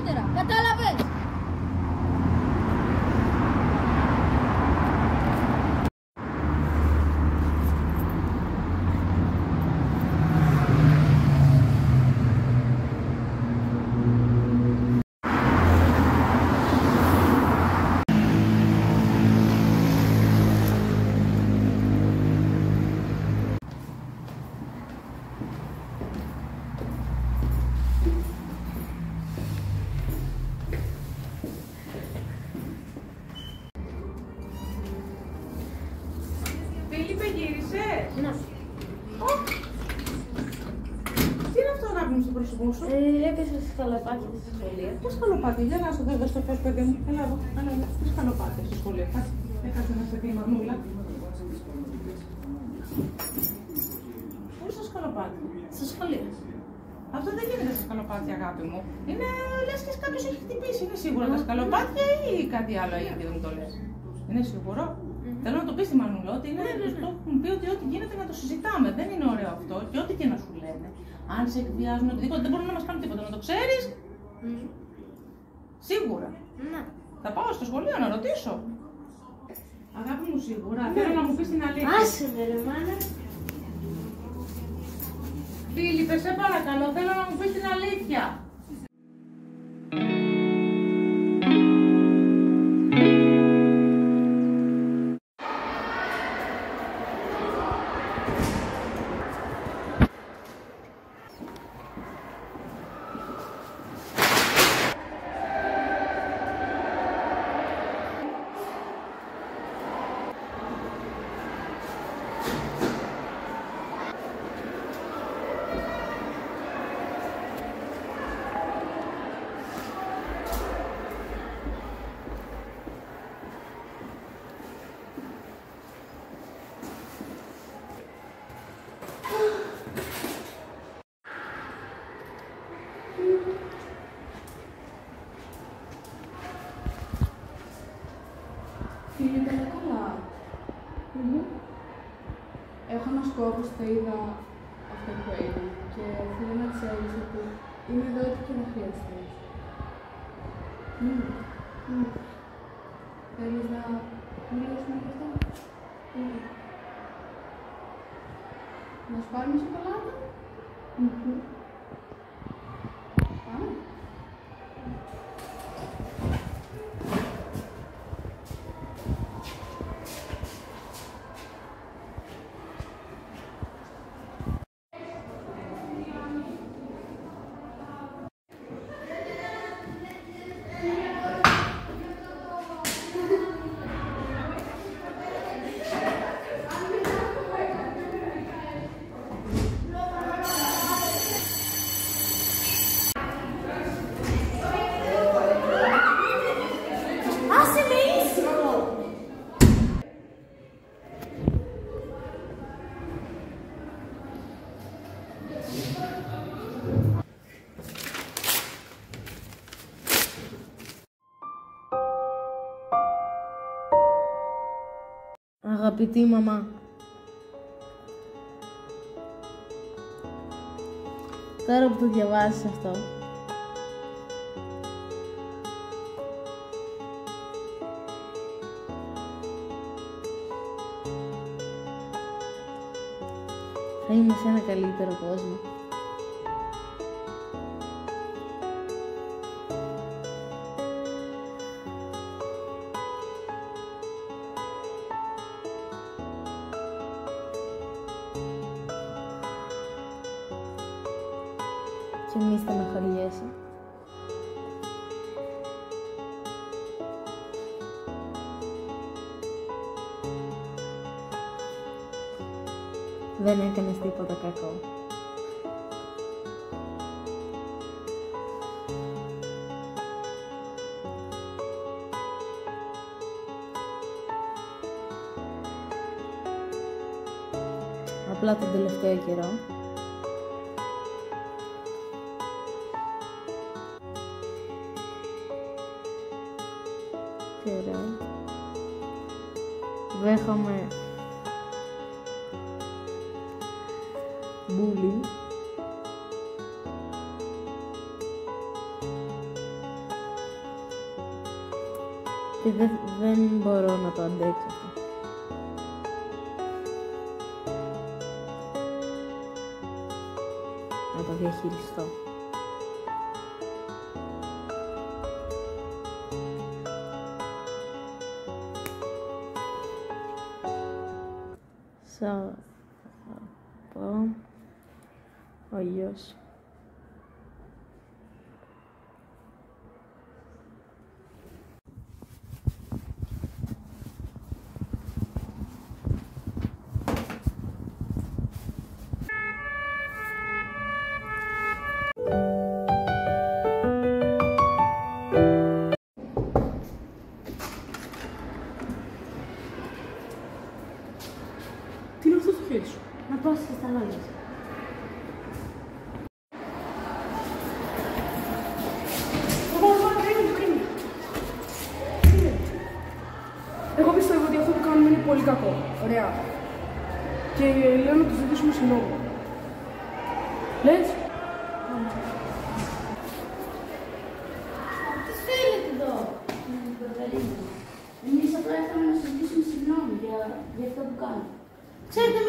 αργότερα. Κατάλαβες? Φίλιππε, γύρισες? Ναι. Τι είναι αυτό, αγάπη μου, στο πρόσωπό σου? Έπεσα σκαλοπάτια στη σχολεία. Τι σκαλοπάτια, για να σου δω στο φως, παιδί μου. Έλα εδώ, τι σκαλοπάτια στη σχολεία. Κάτσε να σε δει η μανούλα. Πού είναι στο σκαλοπάτι? Στο σχολείο. Αυτό δεν γίνεται στα σκαλοπάτια, αγάπη μου. Είναι λες και κάποιος έχει χτυπήσει. Είναι σίγουρα τα σκαλοπάτια ή κάτι άλλο έγινε, δεν μου το λες? Είναι σίγουρο? Θέλω να το πει στη μανούλα ότι είναι, το έχουν πει ότι ό,τι γίνεται να το συζητάμε. Δεν είναι ωραίο αυτό και ό,τι και να σου λένε. Αν σε εκβιάζουν οτιδήποτε, δεν μπορούν να μας κάνουν τίποτα. Να το ξέρεις. Σίγουρα. Ναι. Θα πάω στο σχολείο να ρωτήσω. Αγάπη μου, σίγουρα. Θέλω να μου πεις την αλήθεια. Άσε με ρε μάνα. Φίλιππε, σε παρακαλώ, θέλω να μου πεις την αλήθεια. Φίλιππε, είναι καλά. Έχω ένα σκόπο που είδα αυτό που έγινε και θέλω να ξέρεις ότι είμαι εδώ ό,τι και να χρειαστείς. Θέλεις να μιλήσουμε γι' αυτό? Να σου πάρουμε σοκολάτα? Πάμε. Αγαπητή μαμά, τώρα που το διαβάζεις αυτό, θα είμαι σε ένα καλύτερο κόσμο. Και μη στεναχωριέσαι. Δεν έκανες τίποτα κακό. Απλά τον τελευταίο καιρό δέχομαι bullying Γιατί δεν μπορώ να το αντέξω αυτό. Να το διαχειριστώ. Θα πάω ο γιος. Τι είναι αυτό στο χέρι σου? Να πάω στις σταλόνες. Εγώ πιστεύω ότι αυτό που κάνουμε είναι πολύ κακό. Ωραία. Και λέω να τους ζητήσουμε συγγνώμη. Λες? Τι θέλετε εδώ? Εμείς απλά ήρθαμε να σας ζητήσουμε συγγνώμη για αυτό που κάνουμε. Ξέρετε,